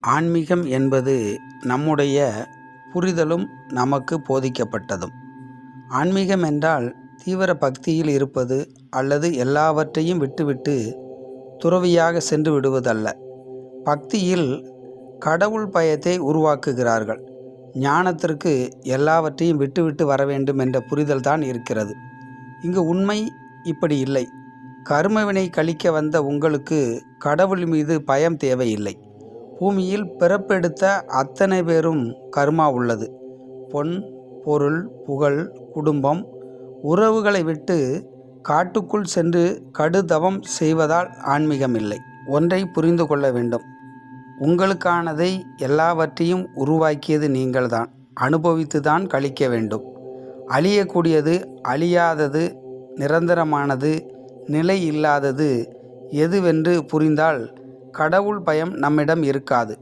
ஆன்மீகம் என்பது நம்முடைய புரிதலும் நமக்கு போதிக்கப்பட்டதும். ஆன்மீகம் என்றால் தீவிர பக்தியில் இருப்பது அல்லது எல்லாவற்றையும் விட்டுவிட்டு துறவியாக சென்று விடுவதல்ல. பக்தியில் கடவுள் பயத்தை உருவாக்குகிறார்கள். ஞானத்திற்கு எல்லாவற்றையும் விட்டுவிட்டு வர வேண்டும் என்ற புரிதல் தான் இருக்கிறது. இங்கு உண்மை இப்படி இல்லை. கர்மவினை கழிக்க வந்த உங்களுக்கு கடவுள் மீது பயம் தேவையில்லை. பூமியில் பிறப்பெடுத்த அத்தனை பேரும் கர்மா உள்ளது. பொன், பொருள், புகழ், குடும்பம், உறவுகளை விட்டு காட்டுக்குள் சென்று கடுதவம் செய்வதால் ஆன்மீகம் இல்லை. ஒன்றை புரிந்து கொள்ள வேண்டும். உங்களுக்கானதை எல்லாவற்றையும் உருவாக்கியது நீங்கள்தான். அனுபவித்து தான் கழிக்க வேண்டும். அழியக்கூடியது, அழியாதது, நிரந்தரமானது, நிலை இல்லாதது எதுவென்று புரிந்தால் கடவுள் பயம் நம்மிடம் இருக்காது.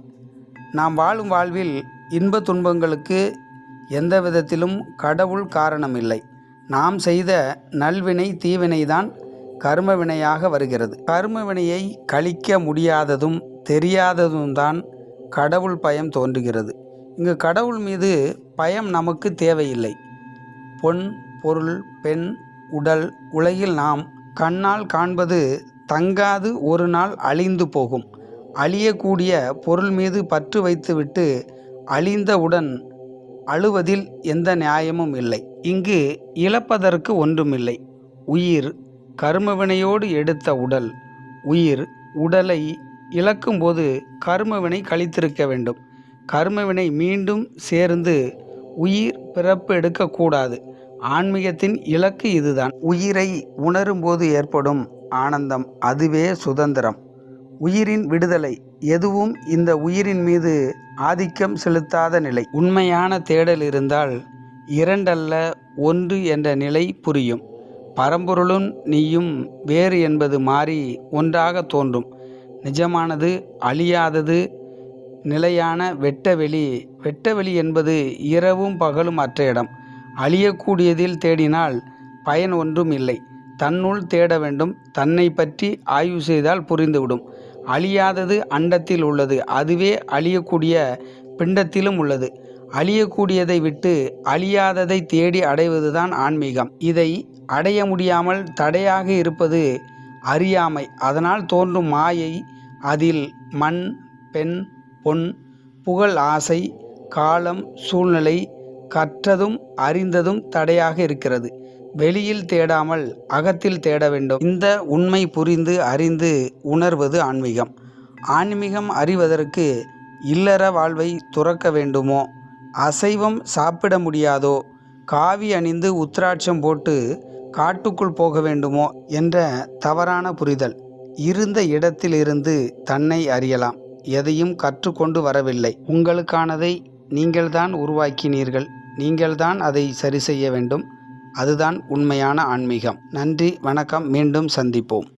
நாம் வாழும் வாழ்வில் இன்ப துன்பங்களுக்கு எந்த விதத்திலும் கடவுள் காரணமில்லை. நாம் செய்த நல்வினை தீவினைதான் கர்மவினையாக வருகிறது. கர்மவினையை கழிக்க முடியாததும் தெரியாததும் தான் கடவுள் பயம் தோன்றுகிறது. இங்கு கடவுள் மீது பயம் நமக்கு தேவையில்லை. பொன், பொருள், பெண், உடல், உலகில் நாம் கண்ணால் காண்பது தங்காது, ஒரு நாள் அழிந்து போகும். அழியக்கூடிய பொருள் மீது பற்று வைத்துவிட்டு அழிந்தவுடன் அழுவதில் எந்த நியாயமும் இல்லை. இங்கு இழப்பதற்கு ஒன்றுமில்லை. உயிர் கர்மவினையோடு எடுத்த உடல். உயிர் உடலை இழக்கும்போது கர்மவினை கழித்திருக்க வேண்டும். கர்மவினை மீண்டும் சேர்ந்து உயிர் பிறப்பு எடுக்கக்கூடாது. ஆன்மீகத்தின் இலக்கு இதுதான். உயிரை உணரும்போது ஏற்படும் ஆனந்தம், அதுவே சுதந்திரம், உயிரின் விடுதலை. எதுவும் இந்த உயிரின் மீது ஆதிக்கம் செலுத்தாத நிலை. உண்மையான தேடல் இருந்தால் இரண்டல்ல ஒன்று என்ற நிலை புரியும். பரம்பொருளும் நீயும் வேறு என்பது மாறி ஒன்றாக தோன்றும். நிஜமானது, அழியாதது, நிலையான வெட்டவெளி. வெட்டவெளி என்பது இரவும் பகலும் அற்ற இடம். அழியக்கூடியதில் தேடினால் பயன் ஒன்றும் இல்லை. தன்னுள் தேட வேண்டும். தன்னை பற்றி ஆய்வு செய்தால் புரிந்துவிடும். அழியாதது அண்டத்தில் உள்ளது. அதுவே அழியக்கூடிய பிண்டத்திலும் உள்ளது. அழியக்கூடியதை விட்டு அழியாததை தேடி அடைவதுதான் ஆன்மீகம். இதை அடைய முடியாமல் தடையாக இருப்பது அறியாமை. அதனால் தோன்றும் மாயை. அதில் மண், பெண், பொன், புகழ் ஆசை, காலம், சூழ்நிலை, கற்றதும் அறிந்ததும் தடையாக இருக்கிறது. வெளியில் தேடாமல் அகத்தில் தேட வேண்டும். இந்த உண்மை புரிந்து அறிந்து உணர்வது ஆன்மீகம். ஆன்மீகம் அறிவதற்கு இல்லற வாழ்வை துறக்க வேண்டுமோ? அசைவம் சாப்பிட முடியாதோ? காவி அணிந்து உத்திராட்சம் போட்டு காட்டுக்குள் போக வேண்டுமோ என்ற தவறான புரிதல். இருந்த இடத்திலிருந்து தன்னை அறியலாம். எதையும் கற்றுக்கொண்டு வரவில்லை. உங்களுக்கானதை நீங்கள்தான் உருவாக்கினீர்கள். நீங்கள்தான் அதை சரி செய்ய வேண்டும். அதுதான் உண்மையான ஆன்மீகம். நன்றி, வணக்கம். மீண்டும் சந்திப்போம்.